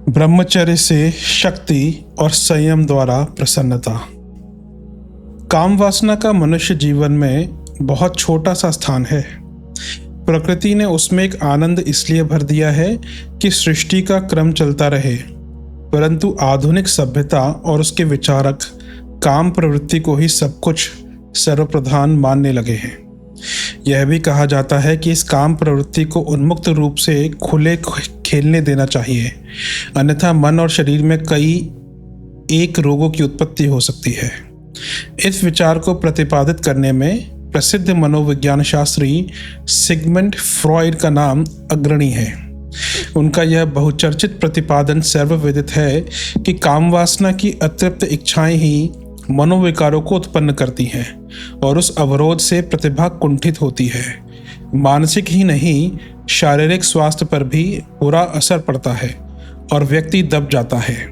ब्रह्मचर्य से शक्ति और संयम द्वारा प्रसन्नता। काम वासना का मनुष्य जीवन में बहुत छोटा सा स्थान है। प्रकृति ने उसमें एक आनंद इसलिए भर दिया है कि सृष्टि का क्रम चलता रहे, परंतु आधुनिक सभ्यता और उसके विचारक काम प्रवृत्ति को ही सब कुछ सर्वप्रधान मानने लगे हैं। यह भी कहा जाता है कि इस काम प्रवृत्ति को उन्मुक्त रूप से खुले खेलने देना चाहिए, अन्यथा मन और शरीर में कई एक रोगों की उत्पत्ति हो सकती है। इस विचार को प्रतिपादित करने में प्रसिद्ध मनोविज्ञान शास्त्री सिगमंड फ्रॉइड का नाम अग्रणी है। उनका यह बहुचर्चित प्रतिपादन सर्वविदित है कि काम वासना की अतृप्त इच्छाएं ही मनोविकारों को उत्पन्न करती हैं और उस अवरोध से प्रतिभा कुंठित होती है। मानसिक ही नहीं, शारीरिक स्वास्थ्य पर भी बुरा असर पड़ता है और व्यक्ति दब जाता है।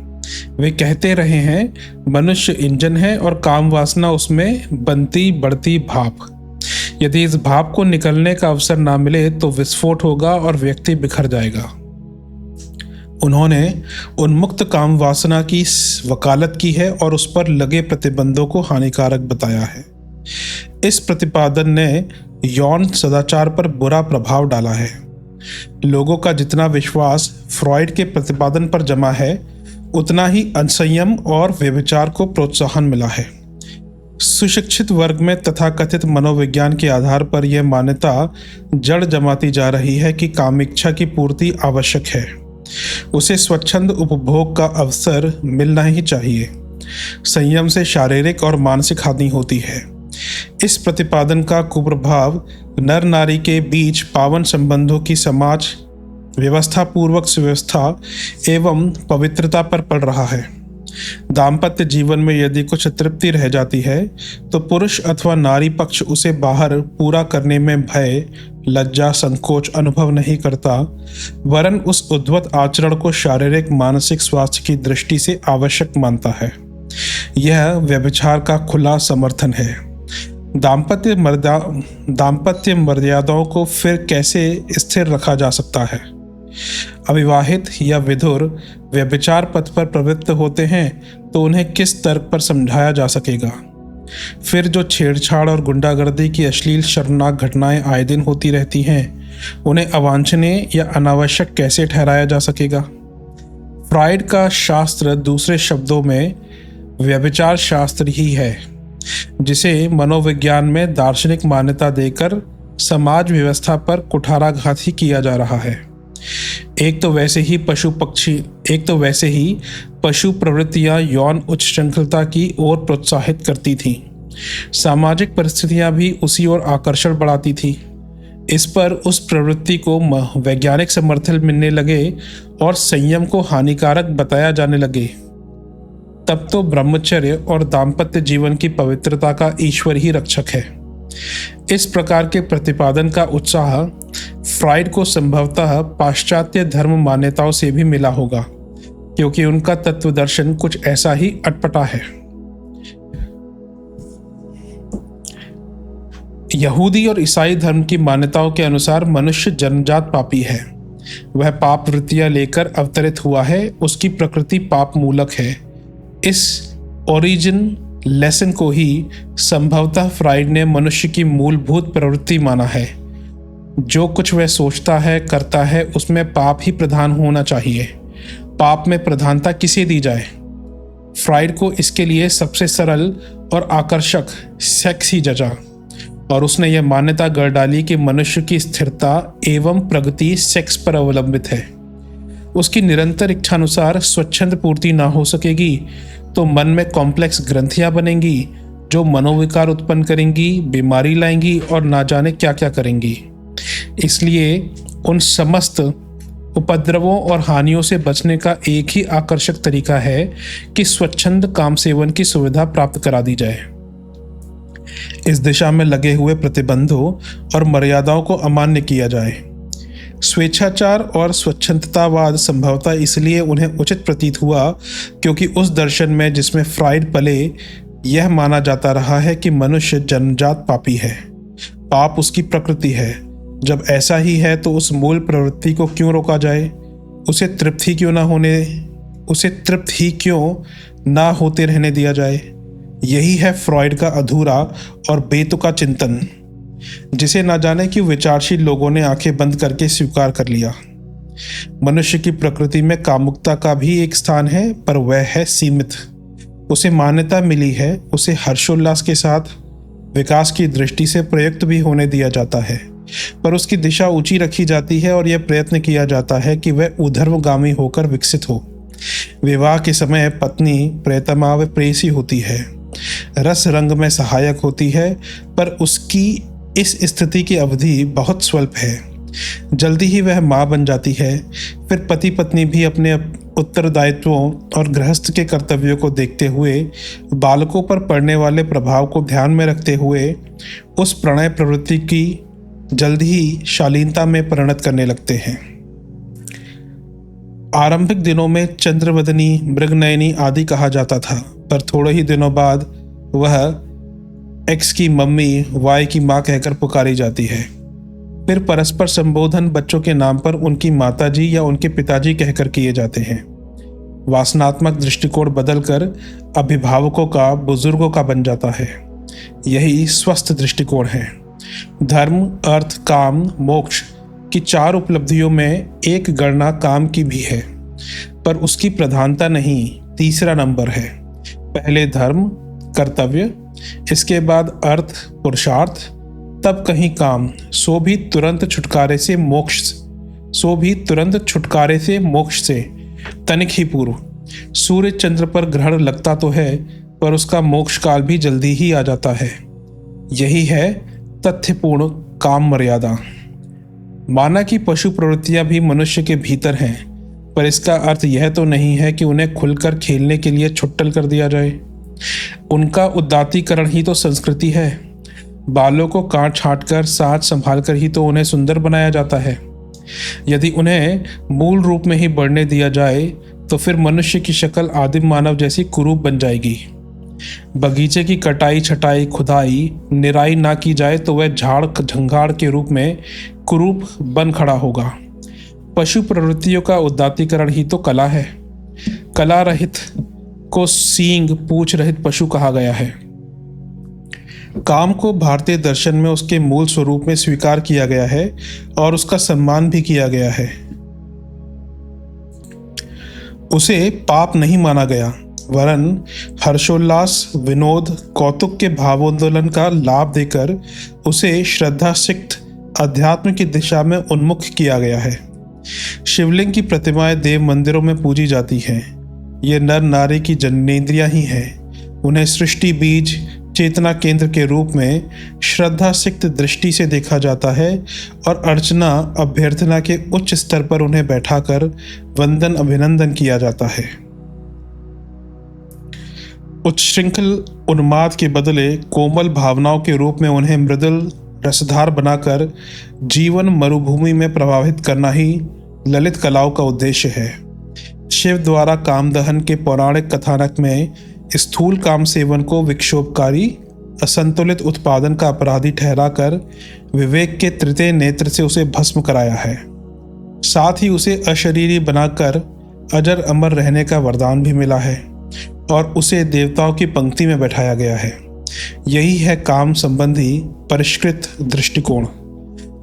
वे कहते रहे हैं, मनुष्य इंजन है और काम वासना उसमें बनती बढ़ती भाप। यदि इस भाप को निकलने का अवसर ना मिले तो विस्फोट होगा और व्यक्ति बिखर जाएगा। उन्होंने उन्मुक्त काम वासना की वकालत की है और उस पर लगे प्रतिबंधों को हानिकारक बताया है। इस प्रतिपादन ने यौन सदाचार पर बुरा प्रभाव डाला है। लोगों का जितना विश्वास फ्रॉइड के प्रतिपादन पर जमा है, उतना ही असंयम और व्यभिचार को प्रोत्साहन मिला है। सुशिक्षित वर्ग में तथाकथित मनोविज्ञान के आधार पर यह मान्यता जड़ जमाती जा रही है कि कामिच्छा की पूर्ति आवश्यक है, उसे स्वच्छंद उपभोग का अवसर मिलना ही चाहिए। संयम से शारीरिक और मानसिक हानि होती है। इस प्रतिपादन का कुप्रभाव नर नारी के बीच पावन संबंधों की समाज व्यवस्था पूर्वक सुव्यवस्था एवं पवित्रता पर पड़ रहा है। दाम्पत्य जीवन में यदि कुछ तृप्ति रह जाती है तो पुरुष अथवा नारी पक्ष उसे बाहर पूरा करने में भय, लज्जा, संकोच अनुभव नहीं करता, वरन उस उद्धत आचरण को शारीरिक मानसिक स्वास्थ्य की दृष्टि से आवश्यक मानता है। यह व्यभिचार का खुला समर्थन है। दाम्पत्य मर्यादाओं को फिर कैसे स्थिर रखा जा सकता है? अविवाहित या विधुर व्यभिचार पथ पर प्रवृत्त होते हैं तो उन्हें किस तर्क पर समझाया जा सकेगा? फिर जो छेड़छाड़ और गुंडागर्दी की अश्लील शर्मनाक घटनाएं आए दिन होती रहती हैं, उन्हें अवांछनीय या अनावश्यक कैसे ठहराया जा सकेगा? फ्रॉइड का शास्त्र दूसरे शब्दों में व्यभिचार शास्त्र ही है, जिसे मनोविज्ञान में दार्शनिक मान्यता देकर समाज व्यवस्था पर कुठाराघात ही किया जा रहा है। एक तो वैसे ही पशु प्रवृत्तियां यौन उच्च श्रृंखलता की ओर प्रोत्साहित करती थीं। सामाजिक परिस्थितियां भी उसी ओर आकर्षण बढ़ाती थी। इस पर उस प्रवृत्ति को वैज्ञानिक समर्थन मिलने लगे और संयम को हानिकारक बताया जाने लगे। तब तो ब्रह्मचर्य और दाम्पत्य जीवन की पवित्रता का ईश्वर ही रक्षक है। इस प्रकार के प्रतिपादन का उत्साह फ्रॉइड को संभवतः पाश्चात्य धर्म मान्यताओं से भी मिला होगा, क्योंकि उनका तत्वदर्शन कुछ ऐसा ही अटपटा है। यहूदी और ईसाई धर्म की मान्यताओं के अनुसार मनुष्य जन्मजात पापी है। वह पाप वृत्तियां लेकर अवतरित हुआ है, उसकी प्रकृति पाप मूलक है। इस ओरिजिन लेसन को ही संभवतः फ्रॉइड ने मनुष्य की मूलभूत प्रवृत्ति माना है। जो कुछ वह सोचता है, करता है, उसमें पाप ही प्रधान होना चाहिए। पाप में प्रधानता किसे दी जाए? फ्रॉइड को इसके लिए सबसे सरल और आकर्षक सेक्स ही जचा और उसने यह मान्यता गढ़ डाली कि मनुष्य की स्थिरता एवं प्रगति सेक्स पर अवलंबित है। उसकी निरंतर इच्छानुसार स्वच्छंद पूर्ति ना हो सकेगी तो मन में कॉम्प्लेक्स ग्रंथियां बनेंगी जो मनोविकार उत्पन्न करेंगी, बीमारी लाएंगी और ना जाने क्या क्या करेंगी। इसलिए उन समस्त उपद्रवों और हानियों से बचने का एक ही आकर्षक तरीका है कि स्वच्छंद काम सेवन की सुविधा प्राप्त करा दी जाए। इस दिशा में लगे हुए प्रतिबंधों और मर्यादाओं को अमान्य किया जाए। स्वेच्छाचार और स्वच्छंदतावाद संभवतः इसलिए उन्हें उचित प्रतीत हुआ क्योंकि उस दर्शन में जिसमें फ्रॉइड पले यह माना जाता रहा है कि मनुष्य जन्मजात पापी है, पाप उसकी प्रकृति है। जब ऐसा ही है तो उस मूल प्रवृत्ति को क्यों रोका जाए? उसे तृप्त ही क्यों ना होते रहने दिया जाए। यही है फ्रॉइड का अधूरा और बेतुका चिंतन, जिसे ना जाने क्यों विचारशील लोगों ने आंखें बंद करके स्वीकार कर लिया। मनुष्य की प्रकृति में कामुकता का भी एक स्थान है, पर वह है सीमित। उसे मान्यता मिली है, उसे हर्षोल्लास के साथ विकास की दृष्टि से प्रयुक्त भी होने दिया जाता है, पर उसकी दिशा ऊंची रखी जाती है और यह प्रयत्न किया जाता है कि वह ऊर्ध्वगामी होकर विकसित हो। विवाह के समय पत्नी प्रियतमा व प्रेयसी होती है, रस रंग में सहायक होती है, पर उसकी इस स्थिति की अवधि बहुत स्वल्प है। जल्दी ही वह माँ बन जाती है। फिर पति पत्नी भी अपने उत्तरदायित्वों और गृहस्थ के कर्तव्यों को देखते हुए, बालकों पर पड़ने वाले प्रभाव को ध्यान में रखते हुए, उस प्रणय प्रवृत्ति की जल्द ही शालीनता में परिणत करने लगते हैं। आरंभिक दिनों में चंद्रवदनी, मृगनयनी आदि कहा जाता था, पर थोड़े ही दिनों बाद वह एक्स की मम्मी, वाई की माँ कहकर पुकारी जाती है। फिर परस्पर संबोधन बच्चों के नाम पर उनकी माताजी या उनके पिताजी कहकर किए जाते हैं। वासनात्मक दृष्टिकोण बदलकर अभिभावकों का, बुजुर्गों का बन जाता है। यही स्वस्थ दृष्टिकोण है। धर्म, अर्थ, काम, मोक्ष की 4 उपलब्धियों में एक गणना काम की भी है, पर उसकी प्रधानता नहीं, तीसरा नंबर है। पहले धर्म, कर्तव्य, इसके बाद अर्थ, पुरुषार्थ, तब कहीं काम, सो भी तुरंत छुटकारे से मोक्ष से तनिक ही पूर्व। सूर्य चंद्र पर ग्रहण लगता तो है, पर उसका मोक्ष काल भी जल्दी ही आ जाता है। यही है तथ्यपूर्ण काम मर्यादा। माना कि पशु प्रवृत्तियां भी मनुष्य के भीतर हैं, पर इसका अर्थ यह तो नहीं है कि उन्हें खुलकर खेलने के लिए छुट्टल कर दिया जाए। उनका उदात्तीकरण ही तो संस्कृति है। बालों को काट छाट कर, साज संभाल कर ही तो उन्हें सुंदर बनाया जाता है। यदि उन्हें मूल रूप में ही बढ़ने दिया जाए तो फिर मनुष्य की शक्ल आदिम मानव जैसी कुरूप बन जाएगी। बगीचे की कटाई, छटाई, खुदाई, निराई ना की जाए तो वह झाड़ झंगाड़ के रूप में कुरूप बन खड़ा होगा। पशु प्रवृत्तियों का उदात्तीकरण ही तो कला है। कला रहित को सींग पूछ रहित पशु कहा गया है। काम को भारतीय दर्शन में उसके मूल स्वरूप में स्वीकार किया गया है और उसका सम्मान भी किया गया है। उसे पाप नहीं माना गया, वरन हर्षोल्लास, विनोद, कौतुक के भावोंदोलन का लाभ देकर उसे श्रद्धा सिक्त अध्यात्म की दिशा में उन्मुख किया गया है। शिवलिंग की प्रतिमाएं देव मंदिरों में पूजी जाती हैं। ये नर नारी की जन्नेंद्रियां ही हैं। उन्हें सृष्टि बीज, चेतना केंद्र के रूप में श्रद्धा सिक्त दृष्टि से देखा जाता है और अर्चना, अभ्यर्थना के उच्च स्तर पर उन्हें बैठाकर वंदन, अभिनंदन किया जाता है। उच्छृंखल उन्माद के बदले कोमल भावनाओं के रूप में उन्हें मृदुल रसधार बनाकर जीवन मरुभूमि में प्रवाहित करना ही ललित कलाओं का उद्देश्य है। शिव द्वारा कामदहन के पौराणिक कथानक में स्थूल काम सेवन को विक्षोभकारी, असंतुलित उत्पादन का अपराधी ठहराकर विवेक के तृतीय नेत्र से उसे भस्म कराया है। साथ ही उसे अशरीरी बनाकर अजर अमर रहने का वरदान भी मिला है और उसे देवताओं की पंक्ति में बैठाया गया है। यही है काम संबंधी परिष्कृत दृष्टिकोण।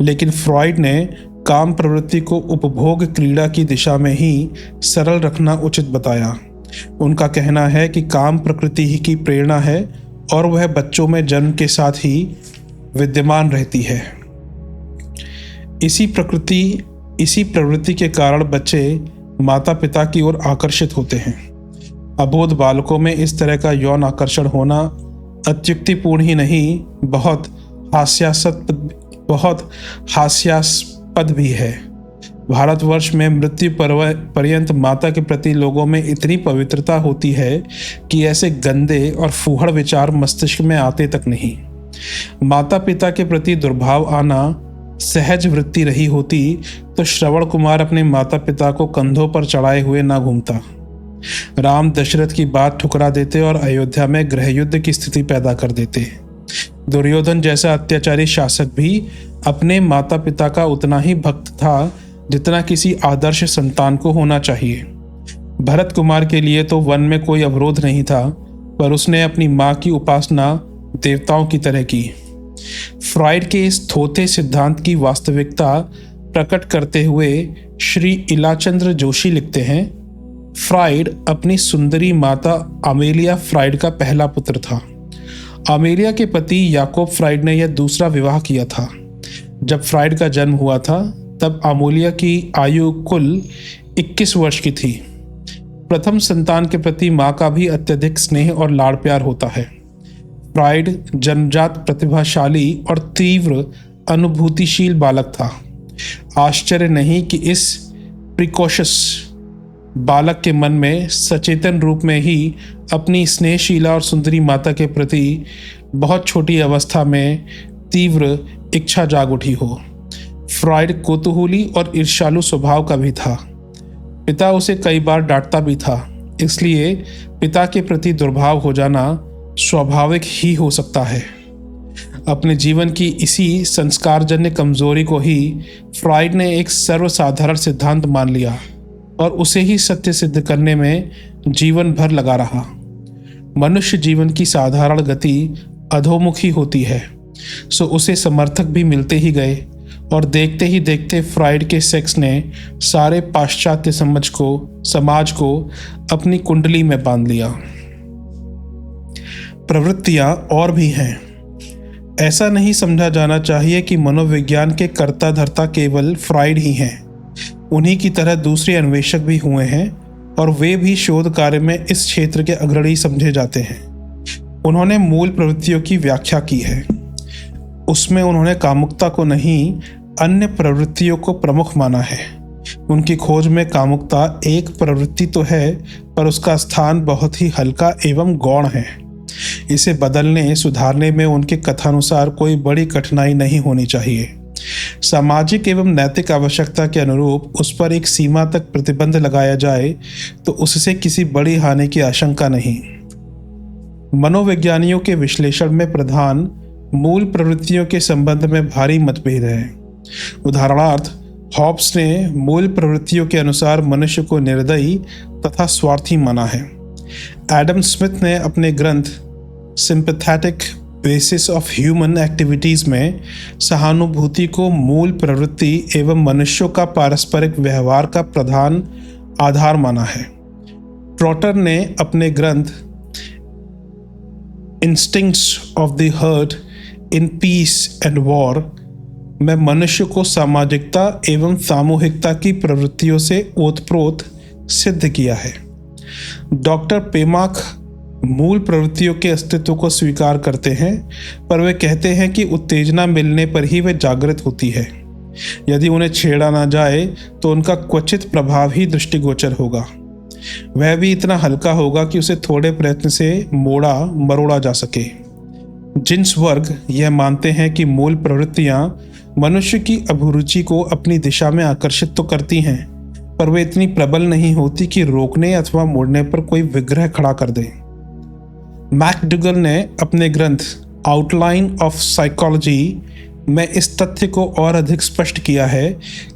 लेकिन फ्रॉइड ने काम प्रवृत्ति को उपभोग क्रीड़ा की दिशा में ही सरल रखना उचित बताया। उनका कहना है कि काम प्रकृति ही की प्रेरणा है और वह बच्चों में जन्म के साथ ही विद्यमान रहती है। इसी प्रवृत्ति के कारण बच्चे माता पिता की ओर आकर्षित होते हैं। अबोध बालकों में इस तरह का यौन आकर्षण होना अत्युक्तिपूर्ण ही नहीं, बहुत हास्यास्पद भी है। भारतवर्ष में मृत्यु पर्यंत माता के प्रति लोगों में इतनी पवित्रता होती है कि ऐसे गंदे और फूहड़ विचार मस्तिष्क में आते तक नहीं। माता पिता के प्रति दुर्भाव आना सहज वृत्ति रही होती तो श्रवण कुमार अपने माता पिता को कंधों पर चढ़ाए हुए ना घूमता। राम दशरथ की बात ठुकरा देते और अयोध्या में गृह युद्ध की स्थिति पैदा कर देते। दुर्योधन जैसा अत्याचारी शासक भी अपने माता पिता का उतना ही भक्त था जितना किसी आदर्श संतान को होना चाहिए। भरत कुमार के लिए तो वन में कोई अवरोध नहीं था, पर उसने अपनी माँ की उपासना देवताओं की तरह की। फ्राइड के इस थोथे सिद्धांत की वास्तविकता प्रकट करते हुए श्री इलाचंद्र जोशी लिखते हैं, फ्राइड अपनी सुंदरी माता अमेलिया फ्राइड का पहला पुत्र था। अमेलिया के पति याकोब फ्राइड ने यह दूसरा विवाह किया था। जब फ्राइड का जन्म हुआ था तब अमेलिया की आयु कुल 21 वर्ष की थी। प्रथम संतान के प्रति माँ का भी अत्यधिक स्नेह और लाड़ प्यार होता है। फ्राइड जन्मजात प्रतिभाशाली और तीव्र अनुभूतिशील बालक था। आश्चर्य नहीं कि इस प्रिकॉशस बालक के मन में सचेतन रूप में ही अपनी स्नेहशीला और सुंदरी माता के प्रति बहुत छोटी अवस्था में तीव्र इच्छा जाग उठी हो। फ्राइड कौतूहली और ईर्ष्यालु स्वभाव का भी था। पिता उसे कई बार डांटता भी था, इसलिए पिता के प्रति दुर्भाव हो जाना स्वाभाविक ही हो सकता है। अपने जीवन की इसी संस्कारजन्य कमजोरी को ही फ्राइड ने एक सर्वसाधारण सिद्धांत मान लिया और उसे ही सत्य सिद्ध करने में जीवन भर लगा रहा। मनुष्य जीवन की साधारण गति अधोमुखी होती है, सो उसे समर्थक भी मिलते ही गए और देखते ही देखते फ्राइड के सेक्स ने सारे पाश्चात्य समाज को अपनी कुंडली में बांध लिया। प्रवृत्तियां और भी हैं। ऐसा नहीं समझा जाना चाहिए कि मनोविज्ञान के कर्ता धर्ता केवल फ्राइड ही हैं। उन्हीं की तरह दूसरे अन्वेषक भी हुए हैं और वे भी शोध कार्य में इस क्षेत्र के अग्रणी समझे जाते हैं। उन्होंने मूल प्रवृत्तियों की व्याख्या की है। उसमें उन्होंने कामुकता को नहीं, अन्य प्रवृत्तियों को प्रमुख माना है। उनकी खोज में कामुकता एक प्रवृत्ति तो है, पर उसका स्थान बहुत ही हल्का एवं गौण है। इसे बदलने सुधारने में उनके कथानुसार कोई बड़ी कठिनाई नहीं होनी चाहिए। सामाजिक एवं नैतिक आवश्यकता के अनुरूप उस पर एक सीमा तक प्रतिबंध लगाया जाए तो उससे किसी बड़ी हानि की आशंका नहीं। मनोविज्ञानियों के विश्लेषण में प्रधान मूल प्रवृत्तियों के संबंध में भारी मतभेद है। उदाहरणार्थ, हॉब्स ने मूल प्रवृत्तियों के अनुसार मनुष्य को निर्दयी तथा स्वार्थी माना है। एडम स्मिथ ने अपने ग्रंथ sympathetic basis of human activities में सहानुभूति को मूल प्रवृत्ति एवं मनुष्यों का पारस्परिक व्यवहार का प्रधान आधार माना है। ट्रॉटर ने अपने ग्रंथ instincts of the heard in peace and war में मनुष्य को सामाजिकता एवं सामूहिकता की प्रवृत्तियों से ओतप्रोत सिद्ध किया है। डॉक्टर पेमाक मूल प्रवृत्तियों के अस्तित्व को स्वीकार करते हैं, पर वे कहते हैं कि उत्तेजना मिलने पर ही वे जागृत होती है। यदि उन्हें छेड़ा ना जाए तो उनका क्वचित प्रभाव ही दृष्टिगोचर होगा। वह भी इतना हल्का होगा कि उसे थोड़े प्रयत्न से मोड़ा मरोड़ा जा सके। जिन्स वर्ग यह मानते हैं कि मूल प्रवृत्तियां मनुष्य की अभिरुचि को अपनी दिशा में आकर्षित तो करती हैं, पर वे इतनी प्रबल नहीं होती कि रोकने अथवा मोड़ने पर कोई विग्रह खड़ा कर दे। मैकडुगल ने अपने ग्रंथ आउटलाइन ऑफ साइकोलॉजी में इस तथ्य को और अधिक स्पष्ट किया है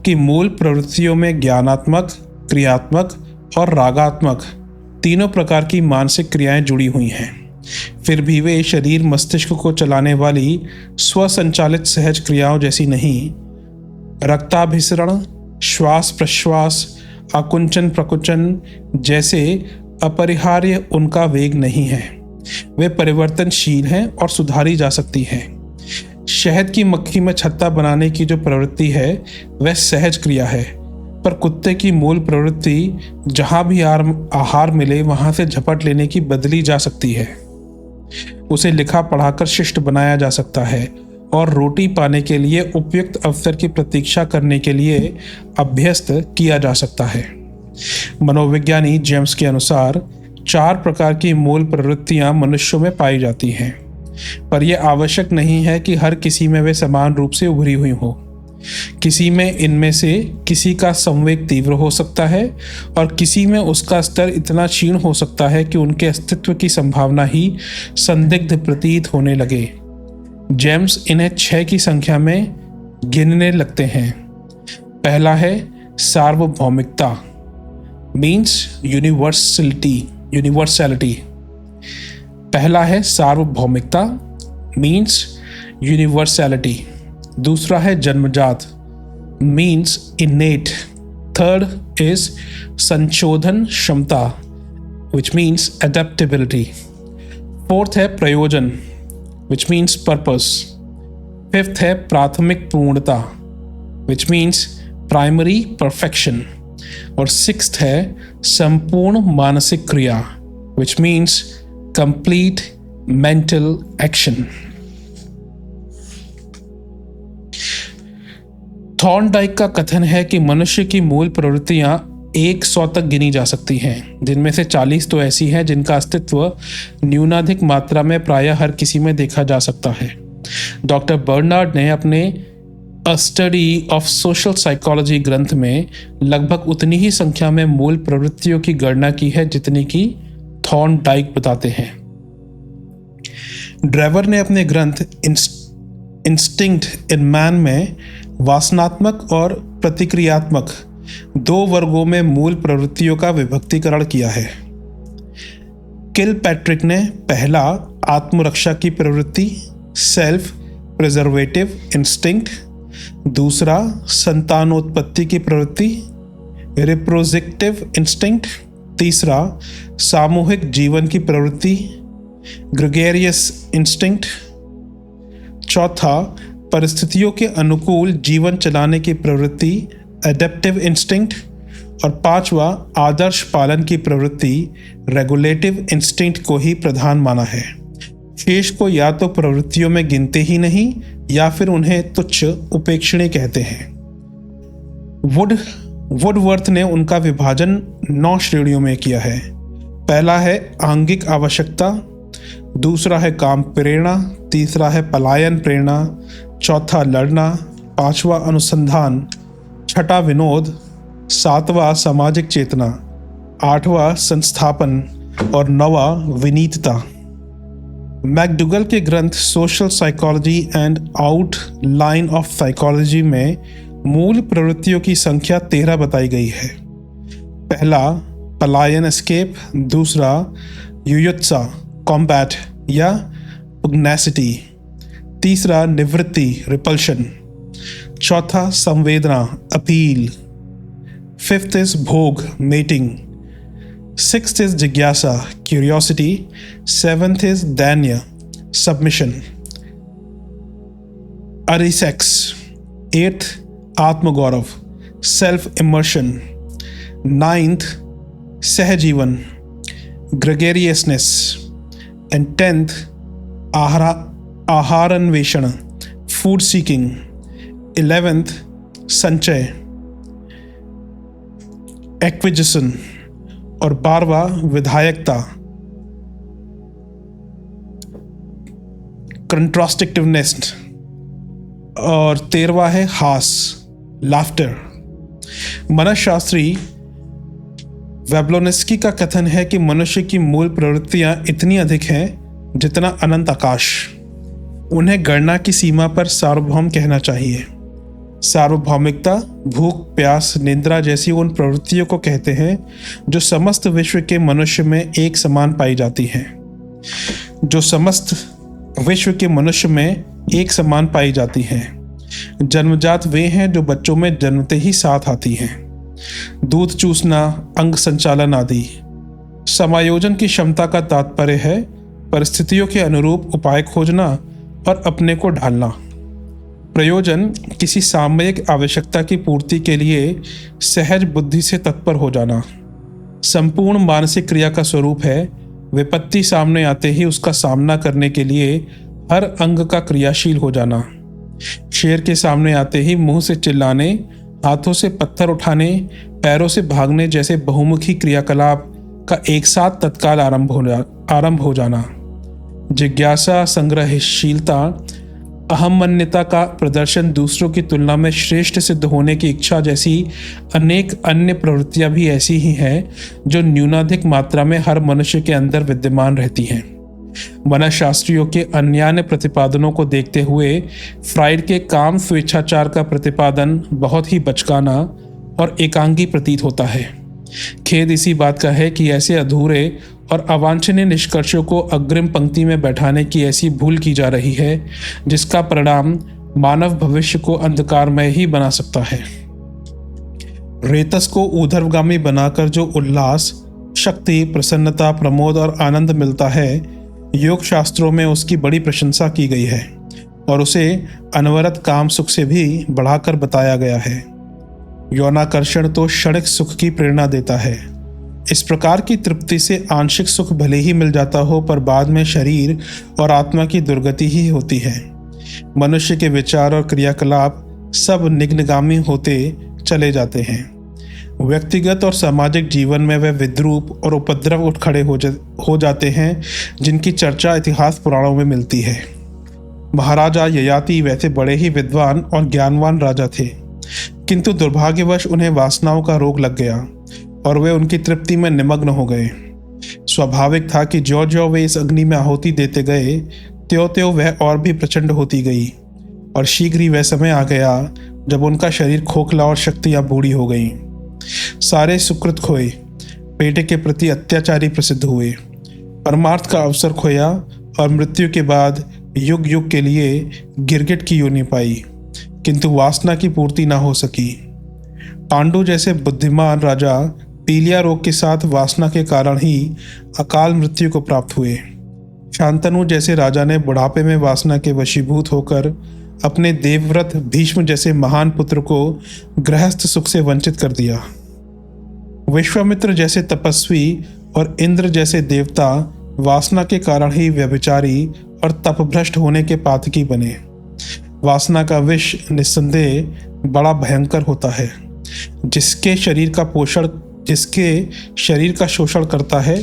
कि मूल प्रवृत्तियों में ज्ञानात्मक, क्रियात्मक और रागात्मक तीनों प्रकार की मानसिक क्रियाएं जुड़ी हुई हैं। फिर भी वे शरीर मस्तिष्क को चलाने वाली स्वसंचालित सहज क्रियाओं जैसी नहीं। रक्ताभिसरण, श्वास प्रश्वास, आकुंचन प्रकुंचन जैसे अपरिहार्य उनका वेग नहीं है। वे परिवर्तनशील हैं और सुधारी जा सकती हैं। शहद की मक्खी में छत्ता बनाने की जो प्रवृत्ति है वह सहज क्रिया है, पर कुत्ते की मूल प्रवृत्ति जहां भी आहार मिले वहां से झपट लेने की बदली जा सकती है। उसे लिखा पढ़ाकर शिष्ट बनाया जा सकता है और रोटी पाने के लिए उपयुक्त अवसर की प्रतीक्षा करने के लिए अभ्यस्त किया जा सकता है। मनोविज्ञानी जेम्स के अनुसार 4 प्रकार की मूल प्रवृत्तियां मनुष्यों में पाई जाती हैं, पर यह आवश्यक नहीं है कि हर किसी में वे समान रूप से उभरी हुई हो। किसी में इनमें से किसी का संवेग तीव्र हो सकता है और किसी में उसका स्तर इतना क्षीण हो सकता है कि उनके अस्तित्व की संभावना ही संदिग्ध प्रतीत होने लगे। जेम्स इन्हें 6 की संख्या में गिनने लगते हैं। पहला है सार्वभौमिकता मीन्स यूनिवर्सैलिटी। पहला है सार्वभौमिकता मीन्स यूनिवर्सैलिटी। दूसरा है जन्मजात मीन्स इनेट। थर्ड इज संशोधन क्षमता विच मीन्स एडेप्टेबिलिटी। फोर्थ है प्रयोजन विच मीन्स पर्पस। फिफ्थ है प्राथमिक पूर्णता विच मीन्स प्राइमरी परफेक्शन। और सिक्स्थ है संपूर्ण मानसिक क्रिया which means complete mental action. Thorndike का कथन है कि मनुष्य की मूल प्रवृत्तियां 100 तक गिनी जा सकती हैं, जिनमें से 40 तो ऐसी हैं जिनका अस्तित्व न्यूनाधिक मात्रा में प्रायः हर किसी में देखा जा सकता है। डॉक्टर बर्नार्ड ने अपने अ स्टडी ऑफ सोशल साइकोलॉजी ग्रंथ में लगभग उतनी ही संख्या में मूल प्रवृत्तियों की गणना की है जितनी की थॉर्नडाइक बताते हैं। ड्रेवर ने अपने ग्रंथ इंस्टिंक्ट इन मैन में वासनात्मक और प्रतिक्रियात्मक 2 वर्गों में मूल प्रवृत्तियों का विभक्तिकरण किया है। किलपैट्रिक ने पहला आत्मरक्षा की प्रवृत्ति सेल्फ प्रिजर्वेटिव इंस्टिंक्ट, दूसरा संतानोत्पत्ति की प्रवृत्ति रिप्रोडक्टिव इंस्टिंक्ट, तीसरा सामूहिक जीवन की प्रवृत्ति ग्रेगरियस इंस्टिंक्ट, चौथा परिस्थितियों के अनुकूल जीवन चलाने की प्रवृत्ति एडेप्टिव इंस्टिंक्ट, और पांचवा आदर्श पालन की प्रवृत्ति रेगुलेटिव इंस्टिंक्ट को ही प्रधान माना है। शेष को या तो प्रवृत्तियों में गिनते ही नहीं या फिर उन्हें तुच्छ उपेक्षणीय कहते हैं। वुडवर्थ ने उनका विभाजन 9 श्रेणियों में किया है। पहला है आंगिक आवश्यकता, दूसरा है काम प्रेरणा, तीसरा है पलायन प्रेरणा, चौथा लड़ना, पांचवा अनुसंधान, छठा विनोद, सातवां सामाजिक चेतना, आठवां संस्थापन और नवा विनीतता। मैकडुगल के ग्रंथ social psychology and outline of psychology में मूल प्रवृत्तियों की संख्या 13 बताई गई है। पहला पलायन एस्केप, दूसरा युयुत्सा कॉम्बैट या पुग्नेसिटी, तीसरा निवृत्ति रिपल्शन, चौथा संवेदना अपील, फिफ्थ इज भोग मेटिंग, सिक्स्थ इज जिज्ञासा क्यूरियोसिटी, सेवेंथ इज दैन्य सबमिशन अरिसेक्स, एट्थ आत्मगौरव सेल्फ इमर्शन, नाइन्थ सहजीवन ग्रेगरियसनेस एंड 10th आहारान्वेषण फूड सीकिंग, 11th संचय एक्विजिशन और 12वां विधायकता कंट्रास्टिक्टिवनेस और 13वां है हास लाफ्टर। मनःशास्त्री वेब्लोनिस्की का कथन है कि मनुष्य की मूल प्रवृत्तियां इतनी अधिक हैं जितना अनंत आकाश। उन्हें गणना की सीमा पर सार्वभौम कहना चाहिए। सार्वभौमिकता भूख प्यास निद्रा जैसी उन प्रवृत्तियों को कहते हैं जो समस्त विश्व के मनुष्य में एक समान पाई जाती हैं। जो समस्त विश्व के मनुष्य में एक समान पाई जाती हैं। जन्मजात वे हैं जो बच्चों में जन्मते ही साथ आती हैं। दूध चूसना अंग संचालन आदि। समायोजन की क्षमता का तात्पर्य है परिस्थितियों के अनुरूप उपाय खोजना और अपने को ढालना। प्रयोजन किसी सामयिक आवश्यकता की पूर्ति के लिए सहज बुद्धि से तत्पर हो जाना। संपूर्ण मानसिक क्रिया का स्वरूप है विपत्ति सामने आते ही उसका सामना करने के लिए हर अंग का क्रियाशील हो जाना। शेर के सामने आते ही मुंह से चिल्लाने, हाथों से पत्थर उठाने, पैरों से भागने जैसे बहुमुखी क्रियाकलाप का एक साथ तत्काल आरंभ हो जाना। जिज्ञासा, संग्रहशीलता, अहमन्यता का प्रदर्शन, दूसरों की तुलना में श्रेष्ठ सिद्ध होने की इच्छा जैसी अनेक अन्य प्रवृत्तियां भी ऐसी ही हैं जो न्यूनाधिक मात्रा में हर मनुष्य के अंदर विद्यमान रहती हैं। मनःशास्त्रियों के अन्यान्य प्रतिपादनों को देखते हुए फ्राइड के काम स्वेच्छाचार का प्रतिपादन बहुत ही बचकाना और एकांगी प्रतीत होता है। खेद इसी बात का है कि ऐसे अधूरे और अवांछनीय निष्कर्षों को अग्रिम पंक्ति में बैठाने की ऐसी भूल की जा रही है जिसका परिणाम मानव भविष्य को अंधकारमय ही बना सकता है। रेतस को ऊर्ध्वगामी बनाकर जो उल्लास, शक्ति, प्रसन्नता, प्रमोद और आनंद मिलता है, योग शास्त्रों में उसकी बड़ी प्रशंसा की गई है और उसे अनवरत काम सुख से भी बढ़ाकर बताया गया है। यौनाकर्षण तो क्षणिक सुख की प्रेरणा देता है। इस प्रकार की तृप्ति से आंशिक सुख भले ही मिल जाता हो, पर बाद में शरीर और आत्मा की दुर्गति ही होती है। मनुष्य के विचार और क्रियाकलाप सब निग्नगामी होते चले जाते हैं। व्यक्तिगत और सामाजिक जीवन में वे विद्रूप और उपद्रव उठ खड़े हो जाते हैं जिनकी चर्चा इतिहास पुराणों में मिलती है। महाराजा ययाति वैसे बड़े ही विद्वान और ज्ञानवान राजा थे, किंतु दुर्भाग्यवश उन्हें वासनाओं का रोग लग गया और वे उनकी तृप्ति में निमग्न हो गए। स्वाभाविक था कि ज्यों ज्यों वे इस अग्नि में आहुति देते गए, त्यों त्यों वह और भी प्रचंड होती गई और शीघ्र ही वह समय आ गया जब उनका शरीर खोखला और शक्तियां बूढ़ी हो गईं। सारे सुकृत खोए, बेटे के प्रति अत्याचारी प्रसिद्ध हुए, परमार्थ का अवसर खोया और मृत्यु के बाद युग युग के लिए गिरगिट की योनि पाई, किंतु वासना की पूर्ति ना हो सकी। पांडु जैसे बुद्धिमान राजा पीलिया रोग के साथ वासना के कारण ही अकाल मृत्यु को प्राप्त हुए। शांतनु जैसे राजा ने बुढ़ापे में वासना के वशीभूत होकर अपने देवव्रत भीष्म जैसे महान पुत्र को गृहस्थ सुख से वंचित कर दिया। विश्वामित्र जैसे तपस्वी और इंद्र जैसे देवता वासना के कारण ही व्यभिचारी और तपभ्रष्ट होने के पातकी बने। वासना का विष निस्संदेह बड़ा भयंकर होता है। जिसके शरीर का शोषण करता है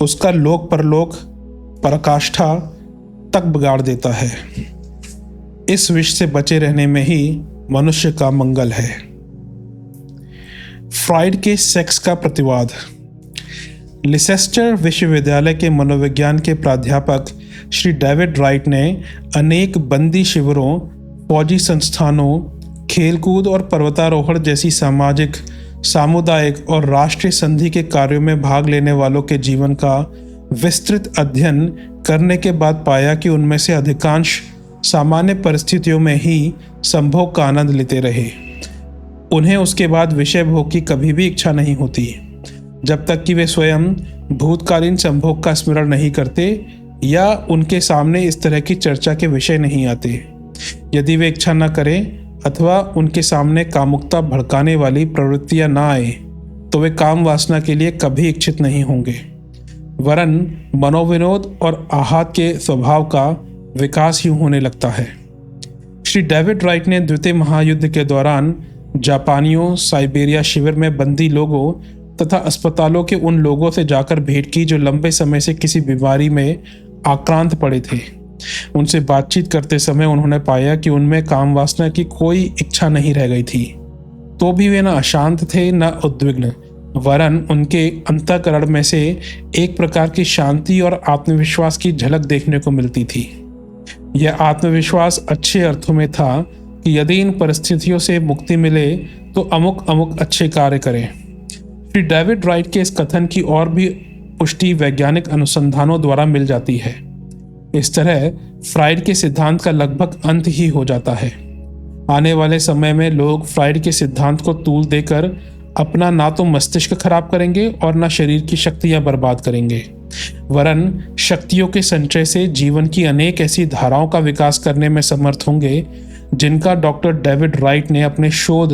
उसका लोक परलोक पराकाष्ठा तक बिगाड़ देता है। इस विष से बचे रहने में ही मनुष्य का मंगल है। फ्राइड के सेक्स का प्रतिवाद। लिसेस्टर विश्वविद्यालय के मनोविज्ञान के प्राध्यापक श्री डेविड राइट ने अनेक बंदी शिविरों, फौजी संस्थानों, खेलकूद और पर्वतारोहण जैसी सामाजिक, सामुदायिक और राष्ट्रीय संधि के कार्यों में भाग लेने वालों के जीवन का विस्तृत अध्ययन करने के बाद पाया कि उनमें से अधिकांश सामान्य परिस्थितियों में ही संभोग का आनंद लेते रहे। उन्हें उसके बाद विषय भोग की कभी भी इच्छा नहीं होती, जब तक कि वे स्वयं भूतकालीन संभोग का स्मरण नहीं करते या उनके सामने इस तरह की चर्चा के विषय नहीं आते। यदि वे इच्छा न करें अथवा उनके सामने कामुकता भड़काने वाली प्रवृत्तियां न आए तो वे काम वासना के लिए कभी इच्छित नहीं होंगे, वरन मनोविनोद और आहत के स्वभाव का विकास ही होने लगता है। श्री डेविड राइट ने द्वितीय महायुद्ध के दौरान जापानियों, साइबेरिया शिविर में बंदी लोगों तथा अस्पतालों के उन लोगों से जाकर भेंट की जो लंबे समय से किसी बीमारी में आक्रांत पड़े थे। उनसे बातचीत करते समय उन्होंने पाया कि उनमें काम वासना की कोई इच्छा नहीं रह गई थी। तो भी वे न अशांत थे न उद्विग्न, वरन उनके अंतःकरण में से एक प्रकार की शांति और आत्मविश्वास की झलक देखने को मिलती थी। यह आत्मविश्वास अच्छे अर्थों में था कि यदि इन परिस्थितियों से मुक्ति मिले तो अमुक अमुक अच्छे कार्य करें। श्री डेविड राइट के इस कथन की और भी पुष्टि वैज्ञानिक अनुसंधानों द्वारा मिल जाती है। इस तरह फ्राइड के सिद्धांत का लगभग अंत ही हो जाता है। आने वाले समय में लोग फ्राइड के सिद्धांत को तूल देकर अपना ना तो मस्तिष्क खराब करेंगे और ना शरीर की शक्तियां बर्बाद करेंगे, वरन शक्तियों के संचय से जीवन की अनेक ऐसी धाराओं का विकास करने में समर्थ होंगे जिनका डॉक्टर डेविड राइट ने अपने शोध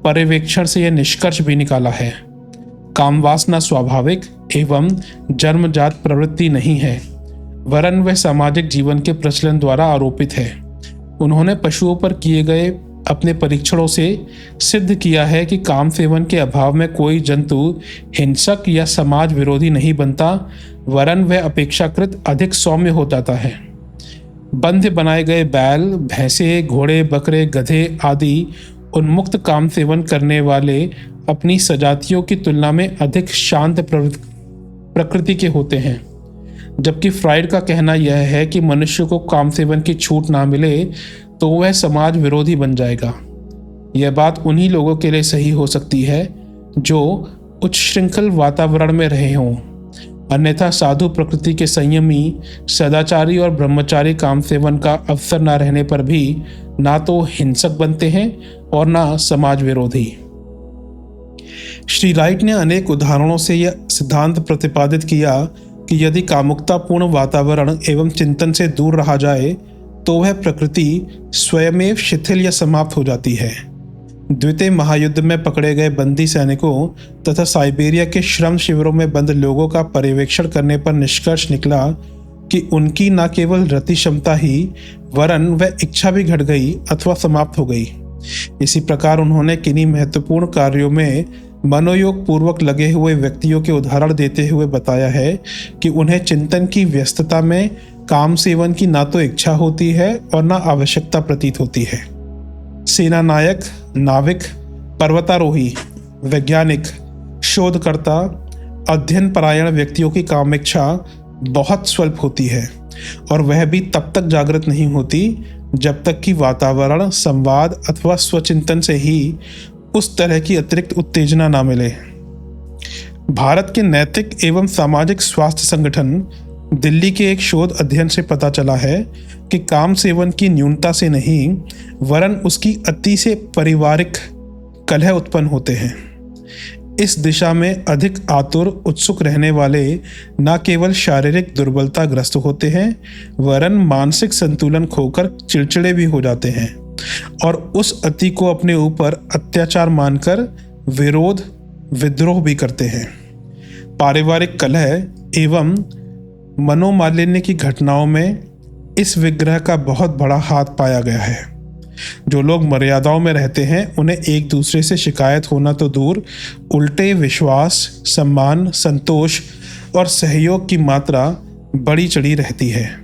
पर्यवेक्षण से यह निष्कर्ष भी निकाला है। काम वासना स्वाभाविक एवं जन्मजात प्रवृत्ति नहीं है, वरन वह सामाजिक जीवन के प्रचलन द्वारा आरोपित है। उन्होंने पशुओं पर किए गए अपने परीक्षणों से सिद्ध किया है कि काम सेवन के अभाव में कोई जंतु हिंसक या समाज विरोधी नहीं बनता, वरन वह अपेक्षाकृत अधिक सौम्य हो जाता है। बंध बनाए गए बैल, भैंसे, घोड़े, बकरे, गधे आदि उन्मुक्त काम सेवन करने वाले अपनी सजातियों की तुलना में अधिक शांत प्रकृति के होते हैं, जबकि फ्राइड का कहना यह है कि मनुष्य को काम सेवन की छूट ना मिले तो वह समाज विरोधी बन जाएगा। यह बात उन्हीं लोगों के लिए सही हो सकती है जो उच्च श्रृंखल वातावरण में रहे हों। अन्यथा साधु प्रकृति के संयमी, सदाचारी और ब्रह्मचारी काम सेवन का अवसर न रहने पर भी ना तो हिंसक बनते हैं और ना समाज विरोधी। श्री राइट ने अनेक उदाहरणों से यह सिद्धांत प्रतिपादित किया कि यदि कामुकतापूर्ण वातावरण एवं चिंतन से दूर रहा जाए तो वह प्रकृति स्वयमेव शिथिल या समाप्त हो जाती है। द्वितीय महायुद्ध में पकड़े गए बंदी सैनिकों तथा साइबेरिया के श्रम शिविरों में बंद लोगों का पर्यवेक्षण करने पर निष्कर्ष निकला कि उनकी न केवल रति क्षमता ही वरन वह इच्छा भी घट गई अथवा समाप्त हो गई। इसी प्रकार उन्होंने किन्हीं महत्वपूर्ण कार्यों में मनोयोग पूर्वक लगे हुए व्यक्तियों के उदाहरण देते हुए बताया है कि उन्हें चिंतन की व्यस्तता में काम सेवन की ना तो इच्छा होती है और ना आवश्यकता प्रतीत होती है। सेना नायक, नाविक, पर्वतारोही, वैज्ञानिक, शोधकर्ता, अध्ययन परायण व्यक्तियों की कामेच्छा बहुत स्वल्प होती है और वह भी तब तक जागृत नहीं होती जब तक कि वातावरण, संवाद अथवा स्वचिंतन से ही उस तरह की अतिरिक्त उत्तेजना ना मिले। भारत के नैतिक एवं सामाजिक स्वास्थ्य संगठन दिल्ली के एक शोध अध्ययन से पता चला है कि काम सेवन की न्यूनता से नहीं वरन उसकी अति से पारिवारिक कलह उत्पन्न होते हैं। इस दिशा में अधिक आतुर, उत्सुक रहने वाले न केवल शारीरिक दुर्बलता ग्रस्त होते हैं वरन मानसिक संतुलन खोकर चिड़चिड़े भी हो जाते हैं और उस अति को अपने ऊपर अत्याचार मानकर विरोध, विद्रोह भी करते हैं। पारिवारिक कलह एवं मनोमालिन्य की घटनाओं में इस विग्रह का बहुत बड़ा हाथ पाया गया है। जो लोग मर्यादाओं में रहते हैं उन्हें एक दूसरे से शिकायत होना तो दूर, उल्टे विश्वास, सम्मान, संतोष और सहयोग की मात्रा बड़ी चढ़ी रहती है।